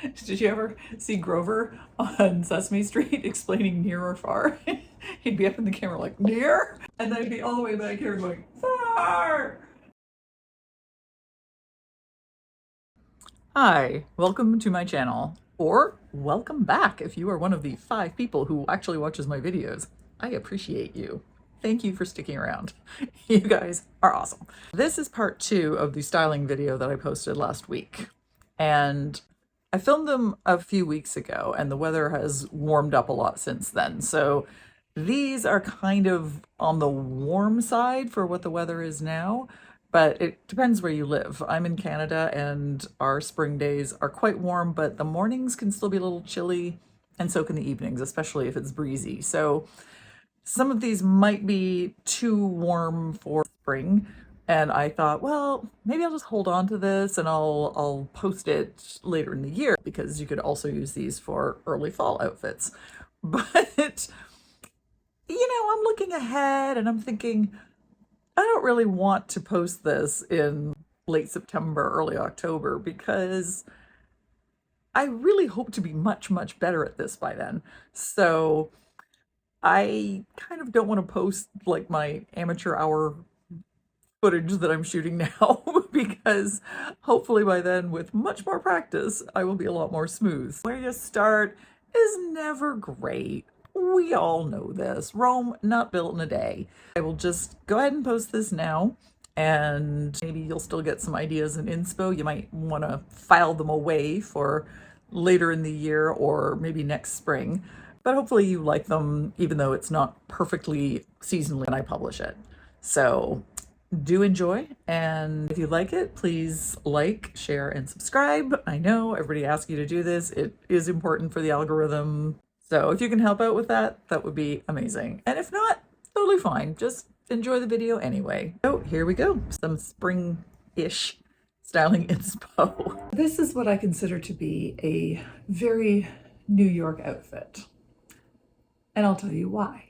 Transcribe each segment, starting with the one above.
Did you ever see Grover on Sesame Street explaining near or far? He'd be up in the camera like, near? And then he'd be all the way back here going, far! Hi, welcome to my channel. Or welcome back if you are one of the 5 people who actually watches my videos. I appreciate you. Thank you for sticking around. You guys are awesome. This is part 2 of the styling video that I posted last week. And I filmed them a few weeks ago and the weather has warmed up a lot since then. So these are kind of on the warm side for what the weather is now, but it depends where you live. I'm in Canada and our spring days are quite warm, but the mornings can still be a little chilly and so can the evenings, especially if it's breezy. So some of these might be too warm for spring. And I thought, well, maybe I'll just hold on to this and I'll post it later in the year because you could also use these for early fall outfits. But, I'm looking ahead and I'm thinking, I don't really want to post this in late September, early October because I really hope to be much, much better at this by then. So I kind of don't want to post like my amateur hour footage that I'm shooting now because hopefully by then with much more practice I will be a lot more smooth. Where you start is never great. We all know this. Rome not built in a day. I will just go ahead and post this now and maybe you'll still get some ideas in inspo. You might want to file them away for later in the year or maybe next spring. But hopefully you like them even though it's not perfectly seasonally when I publish it. So do enjoy, and if you like it, please like, share, and subscribe. I know everybody asks you to do this. It is important for the algorithm. So if you can help out with that, that would be amazing. And if not, totally fine. Just enjoy the video anyway. So here we go. Some spring-ish styling inspo. This is what I consider to be a very New York outfit. And I'll tell you why.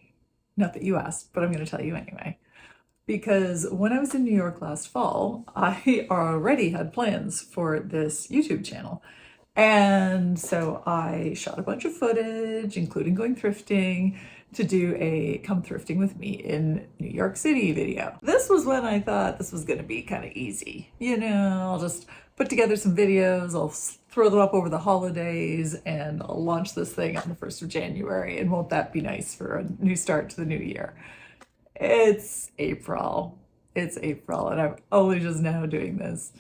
Not that you asked, but I'm going to tell you anyway. Because when I was in New York last fall, I already had plans for this YouTube channel. And so I shot a bunch of footage, including going thrifting, to do a come thrifting with me in New York City video. This was when I thought this was going to be kind of easy. I'll just put together some videos, I'll throw them up over the holidays, and I'll launch this thing on the 1st of January. And won't that be nice for a new start to the new year? It's April. It's April, and I'm only just now doing this.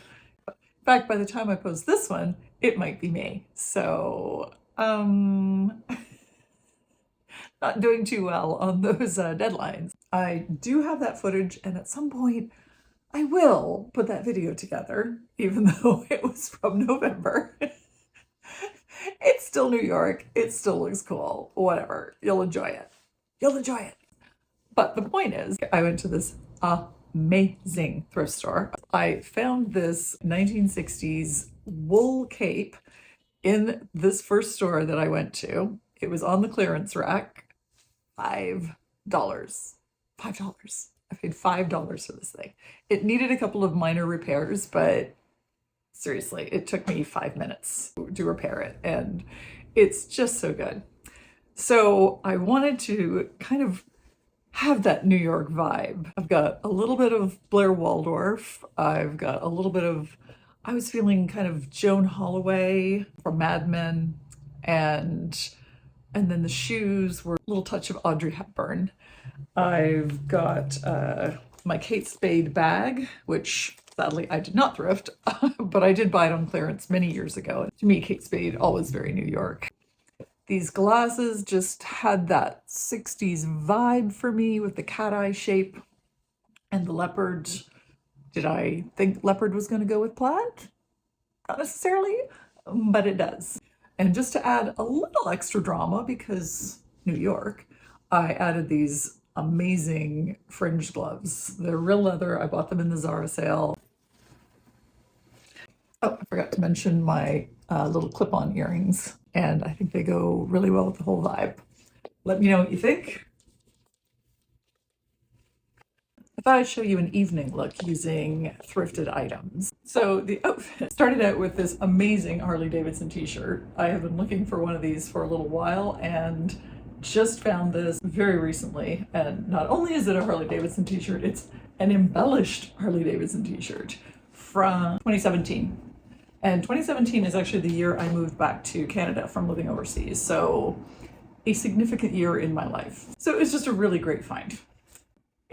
In fact, by the time I post this one, it might be May. So, not doing too well on those deadlines. I do have that footage, and at some point, I will put that video together, even though it was from November. It's still New York. It still looks cool. Whatever. You'll enjoy it. You'll enjoy it. But the point is, I went to this amazing thrift store. I found this 1960s wool cape in this first store that I went to. It was on the clearance rack. $5. $5. I paid $5 for this thing. It needed a couple of minor repairs, but seriously, it took me 5 minutes to repair it, and it's just so good. So I wanted to kind of have that New York vibe. I've got a little bit of Blair Waldorf. I've got a little bit of, I was feeling kind of Joan Holloway from Mad Men, and then the shoes were a little touch of Audrey Hepburn. I've got my Kate Spade bag, which sadly I did not thrift, but I did buy it on clearance many years ago. To me, Kate Spade, always very New York. These glasses just had that 60s vibe for me with the cat eye shape and the leopard. Did I think leopard was going to go with plaid? Not necessarily, but it does. And just to add a little extra drama, because New York, I added these amazing fringe gloves. They're real leather. I bought them in the Zara sale. Oh, I forgot to mention my little clip-on earrings, and I think they go really well with the whole vibe. Let me know what you think. I thought I'd show you an evening look using thrifted items. So the outfit started out with this amazing Harley Davidson t-shirt. I have been looking for one of these for a little while and just found this very recently. And not only is it a Harley Davidson t-shirt, it's an embellished Harley Davidson t-shirt from 2017. And 2017 is actually the year I moved back to Canada from living overseas. So a significant year in my life. So it was just a really great find.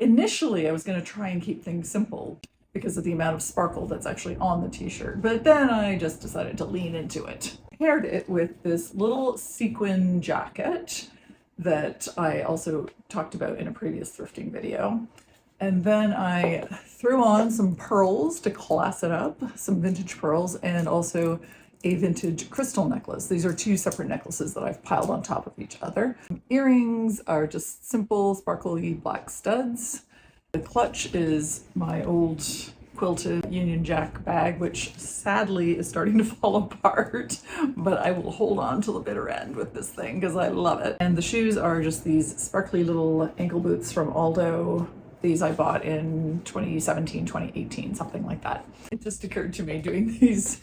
Initially, I was going to try and keep things simple because of the amount of sparkle that's actually on the t-shirt, but then I just decided to lean into it. Paired it with this little sequin jacket that I also talked about in a previous thrifting video. And then I threw on some pearls to class it up, some vintage pearls, and also a vintage crystal necklace. These are two separate necklaces that I've piled on top of each other. Earrings are just simple, sparkly black studs. The clutch is my old quilted Union Jack bag, which sadly is starting to fall apart, but I will hold on to the bitter end with this thing because I love it. And the shoes are just these sparkly little ankle boots from Aldo. These I bought in 2017, 2018, something like that. It just occurred to me doing these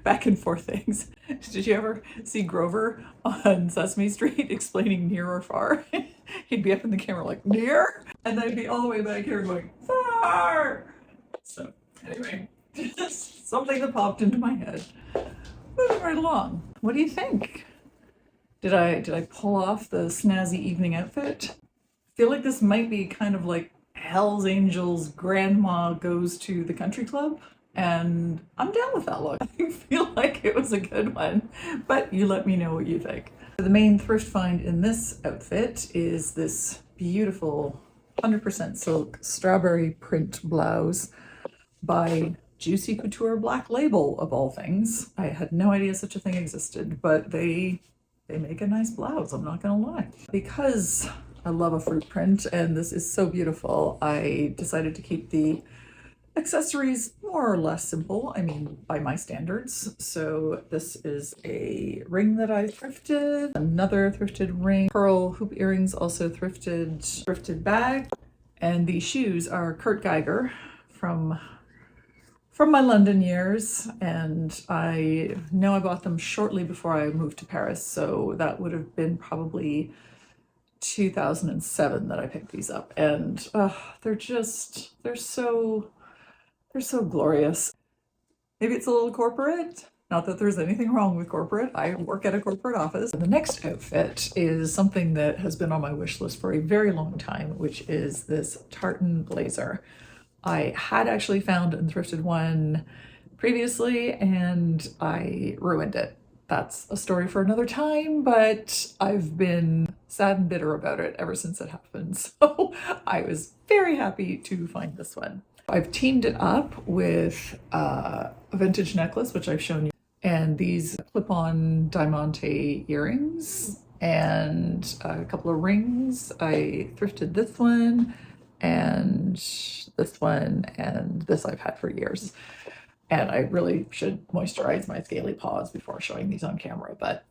back and forth things. Did you ever see Grover on Sesame Street explaining near or far? He'd be up in the camera like, near? And then I'd be all the way back here going, far! So anyway, just something that popped into my head. Moving right along. What do you think? Did I pull off the snazzy evening outfit? Feel like this might be kind of like Hell's Angels grandma goes to the country club, and I'm down with that look. I feel like it was a good one, but you let me know what you think. The main thrift find in this outfit is this beautiful 100% silk strawberry print blouse by Juicy Couture Black Label, of all things. I had no idea such a thing existed, but they make a nice blouse, I'm not gonna lie. Because I love a fruit print and this is so beautiful, I decided to keep the accessories more or less simple, I mean, by my standards. So this is a ring that I thrifted, another thrifted ring, pearl hoop earrings, also thrifted bag, and these shoes are Kurt Geiger from my London years, and I know I bought them shortly before I moved to Paris, so that would have been probably 2007 that I picked these up, and they're so glorious. Maybe it's a little corporate. Not that there's anything wrong with corporate. I work at a corporate office. The next outfit is something that has been on my wish list for a very long time, which is this tartan blazer. I had actually found and thrifted one previously and I ruined it. That's a story for another time, but I've been sad and bitter about it ever since it happened. So I was very happy to find this one. I've teamed it up with a vintage necklace, which I've shown you, and these clip-on diamante earrings and a couple of rings. I thrifted this one and this one, and this I've had for years. And I really should moisturize my scaly paws before showing these on camera, but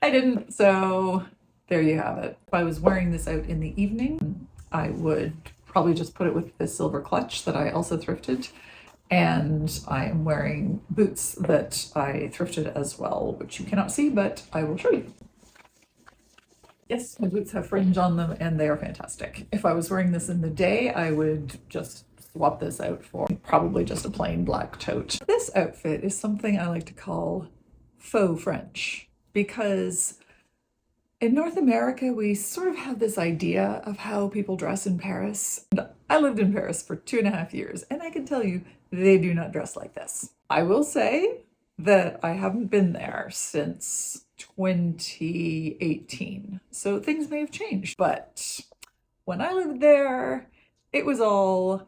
I didn't, so there you have it. If I was wearing this out in the evening, I would probably just put it with this silver clutch that I also thrifted. And I am wearing boots that I thrifted as well, which you cannot see, but I will show you. Yes, my boots have fringe on them and they are fantastic. If I was wearing this in the day, I would just swap this out for probably just a plain black tote. This outfit is something I like to call faux French, because in North America, we sort of have this idea of how people dress in Paris. And I lived in Paris for 2.5 years, and I can tell you, they do not dress like this. I will say that I haven't been there since 2018, so things may have changed. But when I lived there, it was all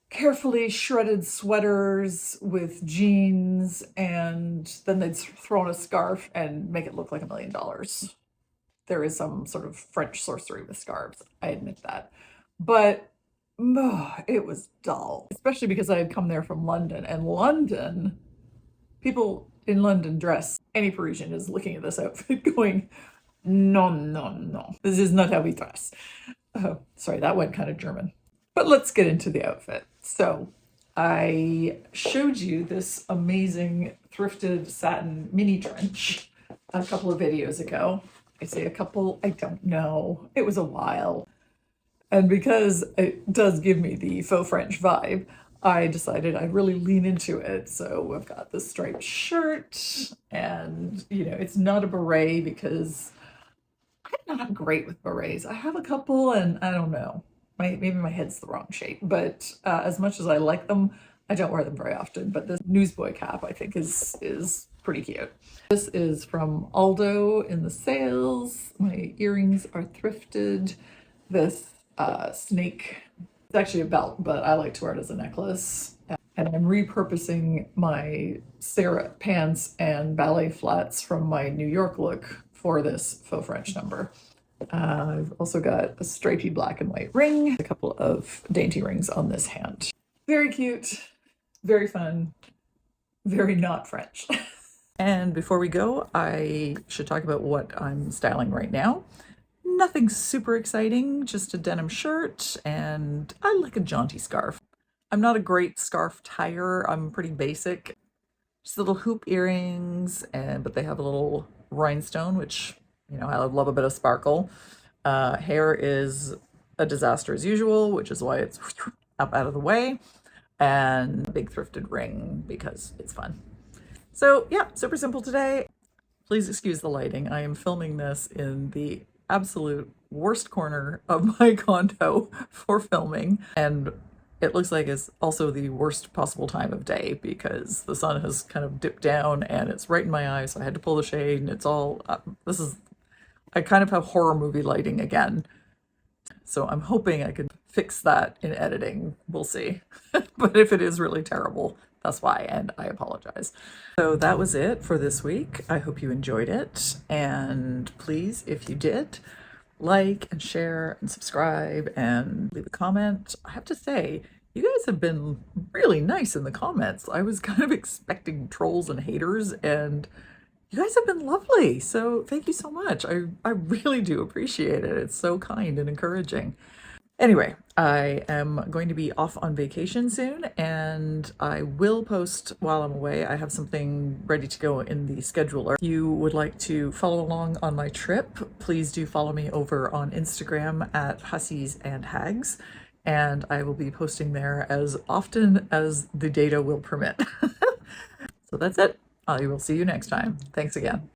carefully shredded sweaters with jeans, and then they'd throw on a scarf and make it look like $1 million. There is some sort of French sorcery with scarves, I admit that. But it was dull, especially because I had come there from London, and London, people in London dress. Any Parisian is looking at this outfit going, no, no, no, this is not how we dress. Oh, sorry, that went kind of German. But let's get into the outfit. So I showed you this amazing thrifted satin mini trench a couple of videos ago. I say a couple, I don't know. It was a while. And because it does give me the faux French vibe, I decided I'd really lean into it. So I've got this striped shirt, and it's not a beret because I'm not great with berets. I have a couple, and I don't know. Maybe my head's the wrong shape, but as much as I like them, I don't wear them very often. But this newsboy cap, I think, is pretty cute. This is from Aldo in the sales. My earrings are thrifted. This snake, it's actually a belt, but I like to wear it as a necklace. And I'm repurposing my Sarah pants and ballet flats from my New York look for this faux French number. I've also got a stripy black and white ring, a couple of dainty rings on this hand. Very cute, very fun, very not French. And before we go, I should talk about what I'm styling right now. Nothing super exciting, just a denim shirt, and I like a jaunty scarf. I'm not a great scarf tire, I'm pretty basic. Just little hoop earrings, but they have a little rhinestone, which, I love a bit of sparkle. Hair is a disaster as usual, which is why it's up out of the way. And a big thrifted ring because it's fun. So yeah, super simple today. Please excuse the lighting. I am filming this in the absolute worst corner of my condo for filming, and it looks like it's also the worst possible time of day because the sun has kind of dipped down and it's right in my eyes, so I had to pull the shade, and it's all I kind of have horror movie lighting again, so I'm hoping I could fix that in editing. We'll see. But if it is really terrible, that's why, and I apologize. So that was it for this week. I hope you enjoyed it, and please, if you did, like and share and subscribe and leave a comment. I have to say, you guys have been really nice in the comments. I was kind of expecting trolls and haters, and you guys have been lovely. So thank you so much. I really do appreciate it. It's so kind and encouraging. Anyway, I am going to be off on vacation soon, and I will post while I'm away. I have something ready to go in the scheduler. If you would like to follow along on my trip, please do follow me over on Instagram at Hussies and Hags, and I will be posting there as often as the data will permit. So that's it. I will see you next time. Thanks again.